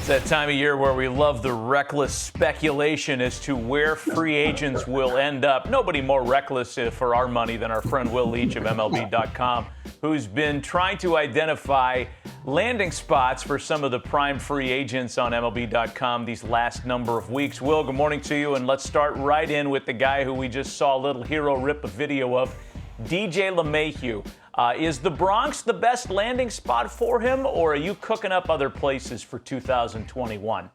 That time of year where we love the reckless speculation as to where free agents will end up. Nobody more reckless for our money than our friend Will Leach of MLB.com, who's been trying to identify landing spots for some of the prime free agents on MLB.com these last number of weeks. Will, good morning to you, and let's start right in with the guy who we just saw a little hero rip a video of, DJ LeMahieu. Is the Bronx the best landing spot for him, or are you cooking up other places for 2021?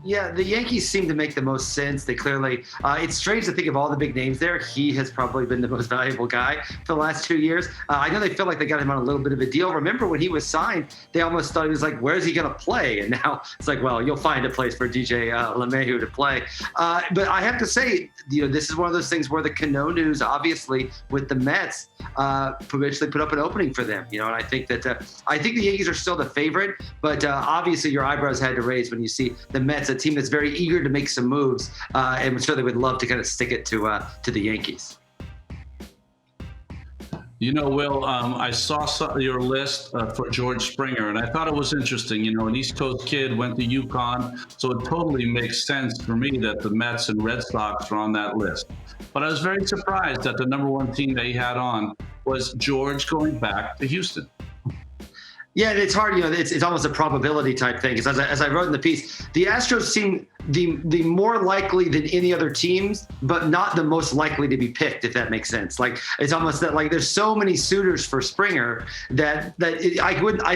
Yeah, the Yankees seem to make the most sense. They clearly, it's strange to think of all the big names there. He has probably been the most valuable guy for the last 2 years. I know they feel like they got him on a little bit of a deal. Remember when he was signed, they almost thought he was like, where's he going to play? And now it's like, well, you'll find a place for DJ LeMahieu to play. But I have to say, this is one of those things where the Cano news, obviously, with the Mets, eventually put up an opening for them. And I think that the Yankees are still the favorite, but obviously your eyebrows had to raise when you see the Mets, a team that's very eager to make some moves, and so they would love to kind of stick it to the Yankees. Will, I saw your list for George Springer, and I thought it was interesting. An East Coast kid, went to UConn, so it totally makes sense for me that the Mets and Red Sox are on that list. But I was very surprised that the number one team that he had on was George going back to Houston. Yeah, and it's hard, it's almost a probability type thing. Because as I wrote in the piece, the Astros seem the more likely than any other teams, but not the most likely to be picked, if that makes sense. Like, it's almost that, like, there's so many suitors for Springer I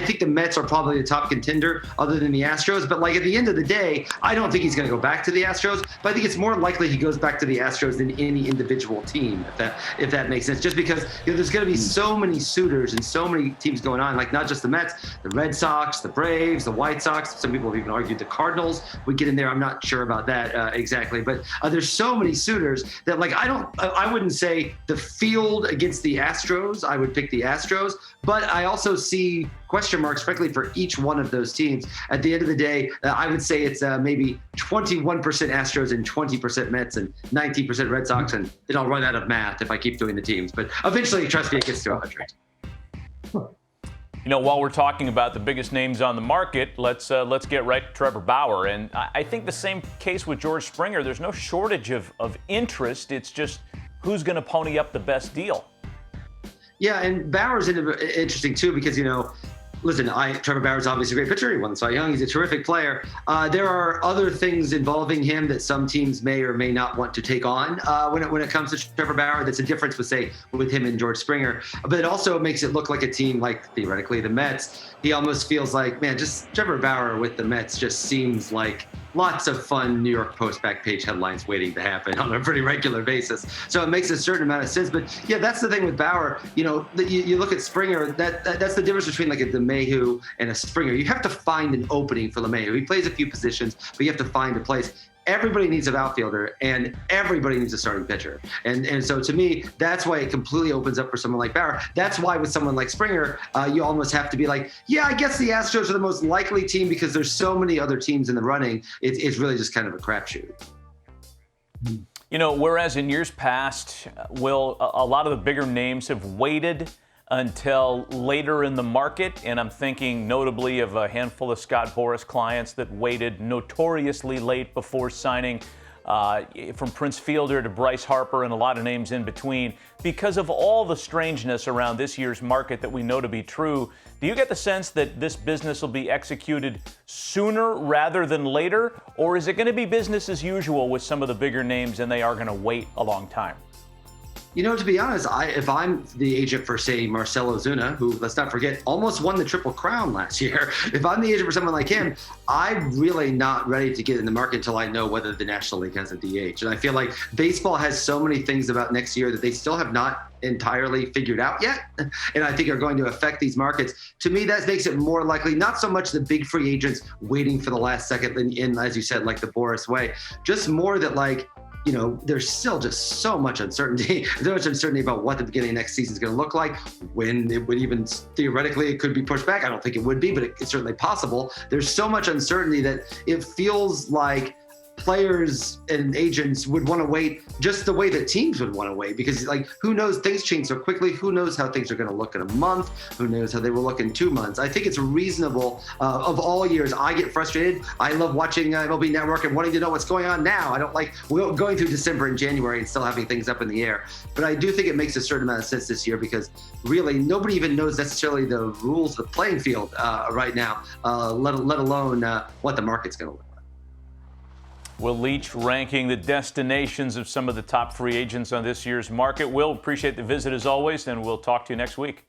think the Mets are probably the top contender other than the Astros. But, like, at the end of the day, I don't think he's going to go back to the Astros, but I think it's more likely he goes back to the Astros than any individual team, if that makes sense. Just because there's going to be so many suitors and so many teams going on, like not just the Mets, the Red Sox, the Braves, the White Sox. Some people have even argued the Cardinals would get in there. I'm not sure about that exactly, but there's so many suitors that, like, I wouldn't say the field against the Astros. I would pick the Astros, but I also see question marks, frankly, for each one of those teams. At the end of the day, I would say it's maybe 21% Astros and 20% Mets and 19% Red Sox, and then I'll run out of math if I keep doing the teams. But eventually, trust me, it gets to 100. While we're talking about the biggest names on the market, let's get right to Trevor Bauer. And I think the same case with George Springer. There's no shortage of interest. It's just who's going to pony up the best deal. Yeah, and Bauer's interesting, too, because, listen, Trevor Bauer's obviously a great pitcher. He won Cy Young. He's a terrific player. There are other things involving him that some teams may or may not want to take on when it comes to Trevor Bauer. That's a difference with him and George Springer. But it also makes it look like a team like, theoretically, the Mets. He almost feels like, man, just Trevor Bauer with the Mets just seems like lots of fun New York Post back page headlines waiting to happen on a pretty regular basis. So it makes a certain amount of sense. But yeah, that's the thing with Bauer. You look at Springer. That's the difference between like a LeMahieu and a Springer. You have to find an opening for LeMahieu. He plays a few positions, but you have to find a place. Everybody needs an outfielder, and everybody needs a starting pitcher. And so to me, that's why it completely opens up for someone like Bauer. That's why with someone like Springer, you almost have to be like, yeah, I guess the Astros are the most likely team because there's so many other teams in the running. It's really just kind of a crapshoot. Whereas in years past, Will, a lot of the bigger names have waited until later in the market, and I'm thinking notably of a handful of Scott Boras clients that waited notoriously late before signing, from Prince Fielder to Bryce Harper and a lot of names in between, because of all the strangeness around this year's market that we know to be true. Do you get the sense that this business will be executed sooner rather than later, or is it going to be business as usual with some of the bigger names and they are going to wait a long time? To be honest, if I'm the agent for, say, Marcell Ozuna, who, let's not forget, almost won the Triple Crown last year, if I'm the agent for someone like him, I'm really not ready to get in the market until I know whether the National League has a DH. And I feel like baseball has so many things about next year that they still have not entirely figured out yet, and I think are going to affect these markets. To me, that makes it more likely, not so much the big free agents waiting for the last second in, as you said, like the Boras way, just more that, like, there's still just so much uncertainty. There's much uncertainty about what the beginning of next season is going to look like, when it would even theoretically it could be pushed back. I don't think it would be, but it's certainly possible. There's so much uncertainty that it feels like players and agents would want to wait just the way that teams would want to wait, because like, who knows, things change so quickly. Who knows how things are going to look in a month? Who knows how they will look in 2 months? I think it's reasonable. Of all years, I get frustrated. I love watching MLB Network and wanting to know what's going on now. I don't like going through December and January and still having things up in the air. But I do think it makes a certain amount of sense this year, because really nobody even knows necessarily the rules of the playing field right now, let alone what the market's going to look like. Will Leach ranking the destinations of some of the top free agents on this year's market. Will, appreciate the visit as always, and we'll talk to you next week.